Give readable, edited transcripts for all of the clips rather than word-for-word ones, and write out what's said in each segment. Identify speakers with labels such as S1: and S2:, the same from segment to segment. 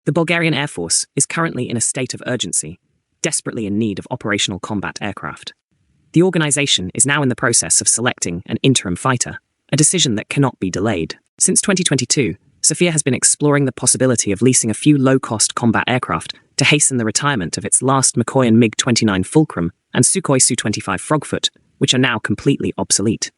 S1: The Bulgarian Air Force is currently in a state of urgency, desperately in need of operational combat aircraft. The organization is now in the process of selecting an interim fighter, a decision that cannot be delayed. Since 2022, Sofia has been exploring the possibility of leasing a few low-cost combat aircraft to hasten the retirement of its last Mikoyan MiG-29 Fulcrum and Sukhoi Su-25 Frogfoot, which are now completely obsolete.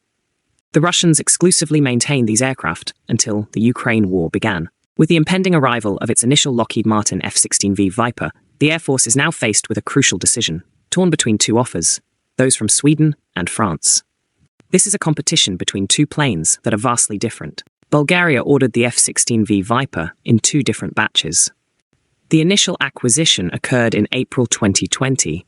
S1: The Russians exclusively maintained these aircraft until the Ukraine war began. With the impending arrival of its initial Lockheed Martin F-16V Viper, the Air Force is now faced with a crucial decision, torn between two offers, those from Sweden and France. This is a competition between two planes that are vastly different. Bulgaria ordered the F-16V Viper in two different batches. The initial acquisition occurred in April 2020,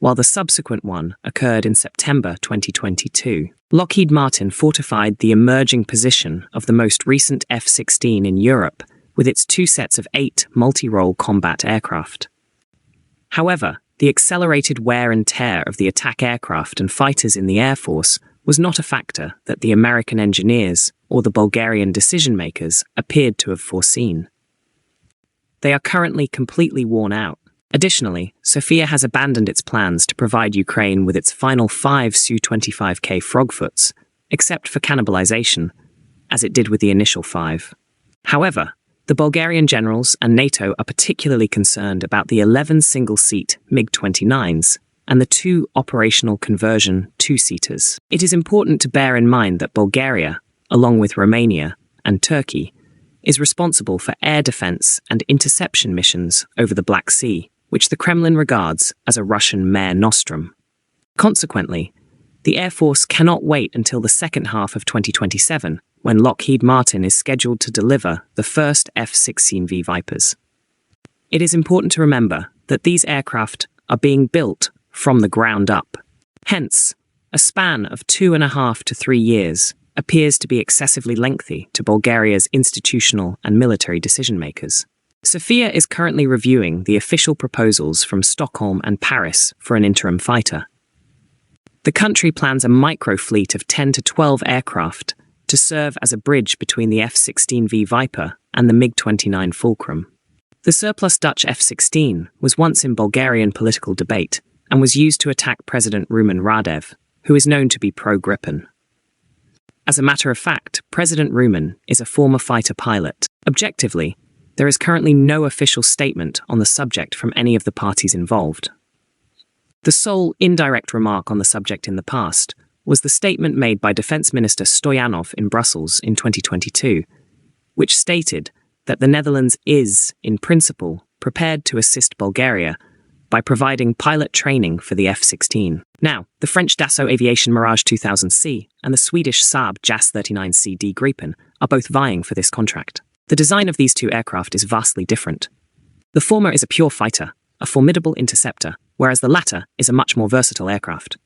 S1: while the subsequent one occurred in September 2022. Lockheed Martin fortified the emerging position of the most recent F-16 in Europe with its two sets of 8 multi-role combat aircraft. However, the accelerated wear and tear of the attack aircraft and fighters in the Air Force was not a factor that the American engineers or the Bulgarian decision-makers appeared to have foreseen. They are currently completely worn out. Additionally, Sofia has abandoned its plans to provide Ukraine with its final 5 Su-25K Frogfoots, except for cannibalization, as it did with the initial 5. However, the Bulgarian generals and NATO are particularly concerned about the 11 single-seat MiG-29s and the 2 operational conversion 2-seaters. It is important to bear in mind that Bulgaria, along with Romania and Turkey, is responsible for air defense and interception missions over the Black Sea, which the Kremlin regards as a Russian mare nostrum. Consequently, the Air Force cannot wait until the second half of 2027, when Lockheed Martin is scheduled to deliver the first F-16V Vipers. It is important to remember that these aircraft are being built from the ground up. Hence, a span of 2.5 to 3 years appears to be excessively lengthy to Bulgaria's institutional and military decision-makers. Sofia is currently reviewing the official proposals from Stockholm and Paris for an interim fighter. The country plans a micro-fleet of 10 to 12 aircraft to serve as a bridge between the F-16V Viper and the MiG-29 Fulcrum. The surplus Dutch F-16 was once in Bulgarian political debate and was used to attack President Rumen Radev, who is known to be pro-Gripen. As a matter of fact, President Rumen is a former fighter pilot. Objectively, there is currently no official statement on the subject from any of the parties involved. The sole indirect remark on the subject in the past was the statement made by Defense Minister Stoyanov in Brussels in 2022, which stated that the Netherlands is, in principle, prepared to assist Bulgaria by providing pilot training for the F-16. Now, the French Dassault Aviation Mirage 2000C and the Swedish Saab JAS 39CD Gripen are both vying for this contract. The design of these two aircraft is vastly different. The former is a pure fighter, a formidable interceptor, whereas the latter is a much more versatile aircraft.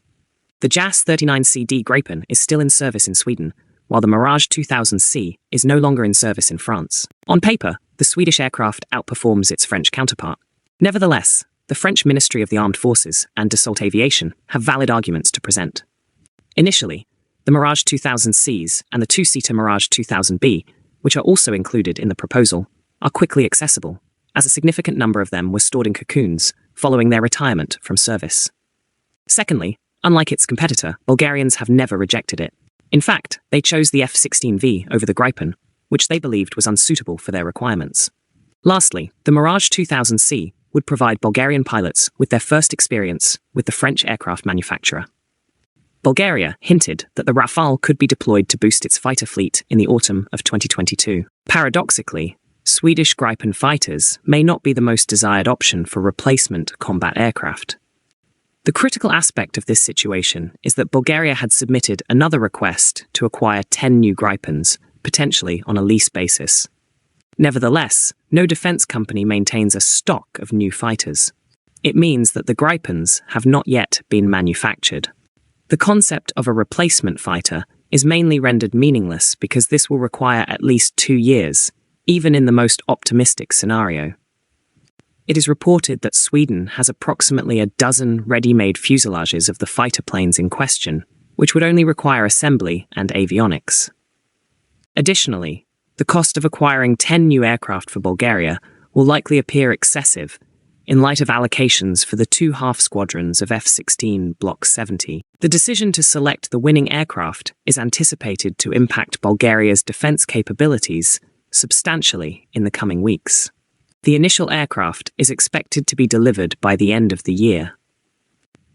S1: The JAS 39CD Gripen is still in service in Sweden, while the Mirage 2000C is no longer in service in France. On paper, the Swedish aircraft outperforms its French counterpart. Nevertheless, the French Ministry of the Armed Forces and Dassault Aviation have valid arguments to present. Initially, the Mirage 2000Cs and the 2-seater Mirage 2000B, which are also included in the proposal, are quickly accessible, as a significant number of them were stored in cocoons following their retirement from service. Secondly, unlike its competitor, Bulgarians have never rejected it. In fact, they chose the F-16V over the Gripen, which they believed was unsuitable for their requirements. Lastly, the Mirage 2000C would provide Bulgarian pilots with their first experience with the French aircraft manufacturer. Bulgaria hinted that the Rafale could be deployed to boost its fighter fleet in the autumn of 2022. Paradoxically, Swedish Gripen fighters may not be the most desired option for replacement combat aircraft. The critical aspect of this situation is that Bulgaria had submitted another request to acquire 10 new Gripens, potentially on a lease basis. Nevertheless, no defense company maintains a stock of new fighters. It means that the Gripens have not yet been manufactured. The concept of a replacement fighter is mainly rendered meaningless because this will require at least 2 years, even in the most optimistic scenario. It is reported that Sweden has approximately a dozen ready-made fuselages of the fighter planes in question, which would only require assembly and avionics. Additionally, the cost of acquiring 10 new aircraft for Bulgaria will likely appear excessive in light of allocations for the two half squadrons of F-16 Block 70. The decision to select the winning aircraft is anticipated to impact Bulgaria's defense capabilities substantially in the coming weeks. The initial aircraft is expected to be delivered by the end of the year.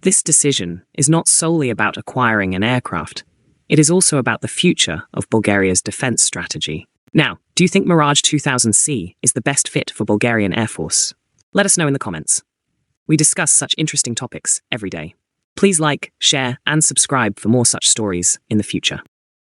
S1: This decision is not solely about acquiring an aircraft, it is also about the future of Bulgaria's defense strategy. Now, do you think Mirage 2000C is the best fit for Bulgarian Air Force? Let us know in the comments. We discuss such interesting topics every day. Please like, share, and subscribe for more such stories in the future.